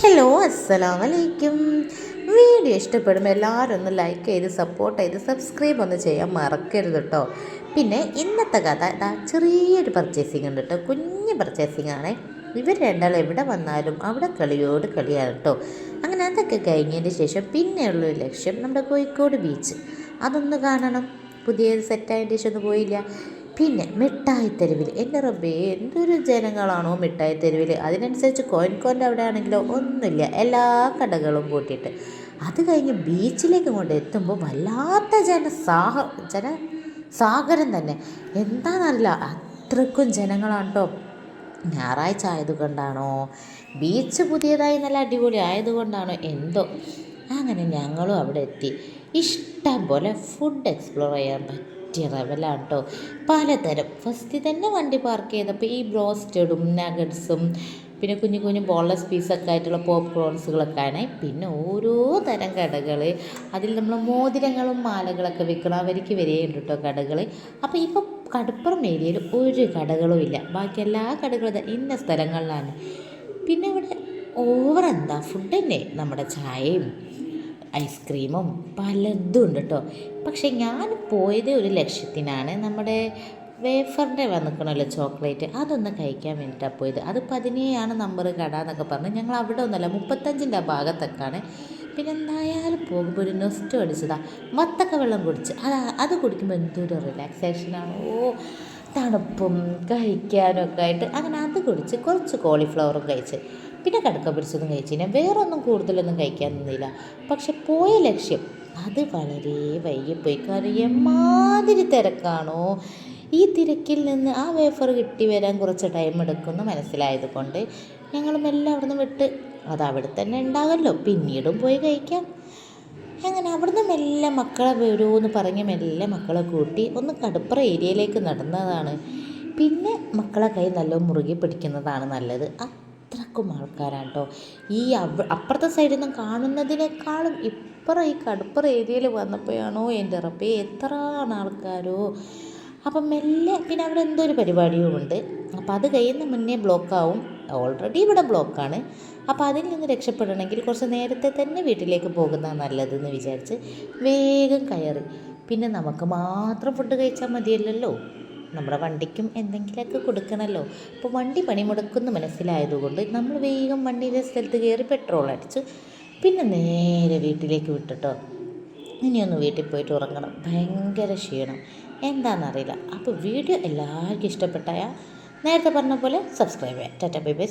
Hello, അസ്സലാമു അലൈക്കും. Video ഇഷ്ടപ്പെടുമ്പോൾ എല്ലാവരും ഒന്ന് ലൈക്ക് ചെയ്ത് സപ്പോർട്ട് ചെയ്ത് സബ്സ്ക്രൈബ് ഒന്ന് ചെയ്യാൻ മറക്കരുത് കേട്ടോ. പിന്നെ ഇന്നത്തെ കഥ ചെറിയൊരു പർച്ചേസിങ് ഉണ്ട് കേട്ടോ, കുഞ്ഞ് പർച്ചേസിങ് ആണ്. ഇവർ രണ്ടാളും എവിടെ വന്നാലും അവിടെ കളിയോട് കളിയാണ് കേട്ടോ. അങ്ങനെ അതൊക്കെ കഴിഞ്ഞതിന് ശേഷം പിന്നെയുള്ളൊരു ലക്ഷ്യം നമ്മുടെ കോഴിക്കോട് ബീച്ച്, അതൊന്ന് കാണണം. പുതിയൊരു സെറ്റായതിന് ശേഷം ഒന്നും പോയില്ല. പിന്നെ മിഠായിത്തെരുവിൽ, എൻ്റെ റബ്ബേ എന്തൊരു ജനങ്ങളാണോ മിഠായിത്തെരുവിൽ. അതിനനുസരിച്ച് കോയിൻകോൻ്റെ അവിടെ ആണെങ്കിലോ ഒന്നുമില്ല, എല്ലാ കടകളും പൂട്ടിയിട്ട്. അത് കഴിഞ്ഞ് ബീച്ചിലേക്ക് കൊണ്ട് എത്തുമ്പോൾ വല്ലാത്ത ജനസാഗരം തന്നെ. എന്താണെന്നറിയില്ല, അത്രക്കും ജനങ്ങളാണ് കേട്ടോ. ഞായറാഴ്ച ആയതുകൊണ്ടാണോ, ബീച്ച് പുതിയതായി നല്ല അടിപൊളി ആയതുകൊണ്ടാണോ എന്തോ, അങ്ങനെ ഞങ്ങളും അവിടെ എത്തി. ഇഷ്ടം പോലെ ഫുഡ് എക്സ്പ്ലോർ ചെയ്യാൻ പറ്റിയ ലെവലാണ് കേട്ടോ. പലതരം ഫസ്റ്റ് തന്നെ വണ്ടി പാർക്ക് ചെയ്തപ്പോൾ ഈ ബ്രോസ്റ്റഡും നഗറ്റ്സും പിന്നെ കുഞ്ഞു കുഞ്ഞു ബോൺലെസ് പീസൊക്കെ ആയിട്ടുള്ള പോപ്കോൺസുകളൊക്കെ ആണ്. പിന്നെ ഓരോ തരം കടകൾ, അതിൽ നമ്മൾ മോതിരങ്ങളും മാലകളൊക്കെ വിൽക്കണം, അവർക്ക് വരെയുണ്ട് കേട്ടോ കടകൾ. അപ്പോൾ ഇപ്പോൾ കടുപ്പുറം ഏരിയയിൽ ഒരു കടകളും ഇല്ല, ബാക്കി എല്ലാ കടകളും ഇന്ന സ്ഥലങ്ങളിലാണ്. പിന്നെ ഇവിടെ എന്താ ഫുഡ് തന്നെ, നമ്മുടെ ചായയും ഐസ്ക്രീമും പലതും ഉണ്ട് കേട്ടോ. പക്ഷേ ഞാൻ പോയത് ഒരു ലക്ഷ്യത്തിനാണ്. നമ്മുടെ വേഫറിൻ്റെ വന്നിക്കണമല്ലോ ചോക്ലേറ്റ്, അതൊന്ന് കഴിക്കാൻ വേണ്ടിയിട്ടാണ് പോയത്. അത് 17 നമ്പർ കട എന്നൊക്കെ പറഞ്ഞ് ഞങ്ങൾ അവിടെ ഒന്നുമല്ല, 35ൻ്റെ ആ ഭാഗത്തൊക്കെയാണ്. പിന്നെ എന്തായാലും പോകുമ്പോൾ ഒരു നൊസ്റ്റു അടിച്ചതാണ്. വത്തക്ക വെള്ളം കുടിച്ച് അത് കുടിക്കുമ്പോൾ എന്തൊരു റിലാക്സേഷനാണ്. തണുപ്പും കഴിക്കാനും ഒക്കെ ആയിട്ട് അങ്ങനെ അത് കുടിച്ച് കുറച്ച് കോളിഫ്ലവറും കഴിച്ച് പിന്നെ കടക്ക പിടിച്ചതും കഴിച്ച് ഞാൻ വേറൊന്നും കൂടുതലൊന്നും കഴിക്കാൻ നിന്നില്ല. പക്ഷെ പോയ ലക്ഷ്യം അത് വളരെ വൈകിപ്പോയി. കാരണം എമ്മാതിരി തിരക്കാണോ, ഈ തിരക്കിൽ നിന്ന് ആ വേഫർ കിട്ടി വരാൻ കുറച്ച് ടൈം എടുക്കുമെന്ന് മനസ്സിലായത് കൊണ്ട് ഞങ്ങൾ മെല്ലെ അവിടുന്ന് വിട്ട്, അത് അവിടെ തന്നെ ഉണ്ടാകുമല്ലോ, പിന്നീടും പോയി കഴിക്കാം. അങ്ങനെ അവിടുന്ന് മെല്ലെ മക്കളെ വരുമെന്ന് പറഞ്ഞ് മെല്ലെ മക്കളെ കൂട്ടി ഒന്ന് കടുപ്പുറ ഏരിയയിലേക്ക് നടന്നതാണ്. പിന്നെ മക്കളെ കൈ നല്ല മുറുകി പിടിക്കുന്നതാണ് നല്ലത്. അത്രക്കും ആൾക്കാരാണ് കേട്ടോ. ഈ അപ്പുറത്തെ സൈഡിൽ നിന്ന് കാണുന്നതിനേക്കാളും ഇപ്പുറം ഈ കടുപ്പുറ ഏരിയയിൽ വന്നപ്പോഴാണോ എൻ്റെ റബ്ബേ എത്ര ആൾക്കാരോ. അപ്പം മെല്ലെ പിന്നെ അവിടെ എന്തോ ഒരു പരിപാടിയും ഉണ്ട്. അപ്പം അത് കഴിയുന്ന മുന്നേ ബ്ലോക്കാവും, ഓൾറെഡി ഇവിടെ ബ്ലോക്കാണ്. അപ്പോൾ അതിൽ നിന്ന് രക്ഷപ്പെടണമെങ്കിൽ കുറച്ച് നേരത്തെ തന്നെ വീട്ടിലേക്ക് പോകുന്നതാണ് നല്ലതെന്ന് വിചാരിച്ച് വേഗം കയറി. പിന്നെ നമുക്ക് മാത്രം ഫുഡ് കഴിച്ചാൽ മതിയല്ലല്ലോ, നമ്മുടെ വണ്ടിക്കും എന്തെങ്കിലുമൊക്കെ കൊടുക്കണമല്ലോ. അപ്പോൾ വണ്ടി പണിമുടക്കുമെന്ന് മനസ്സിലായതുകൊണ്ട് നമ്മൾ വേഗം വണ്ടിയുടെ സ്ഥലത്ത് കയറി പെട്രോൾ അടിച്ച് പിന്നെ നേരെ വീട്ടിലേക്ക് വിട്ടിട്ടോ. ഇനിയൊന്ന് വീട്ടിൽ പോയിട്ട് ഉറങ്ങണം, ഭയങ്കര ക്ഷീണം, എന്താണെന്നറിയില്ല. അപ്പോൾ വീഡിയോ എല്ലാവർക്കും ഇഷ്ടപ്പെട്ടാൽ നേരത്തെ പറഞ്ഞ പോലെ സബ്സ്ക്രൈബ് ചെയ്യാം. Tata bye bye.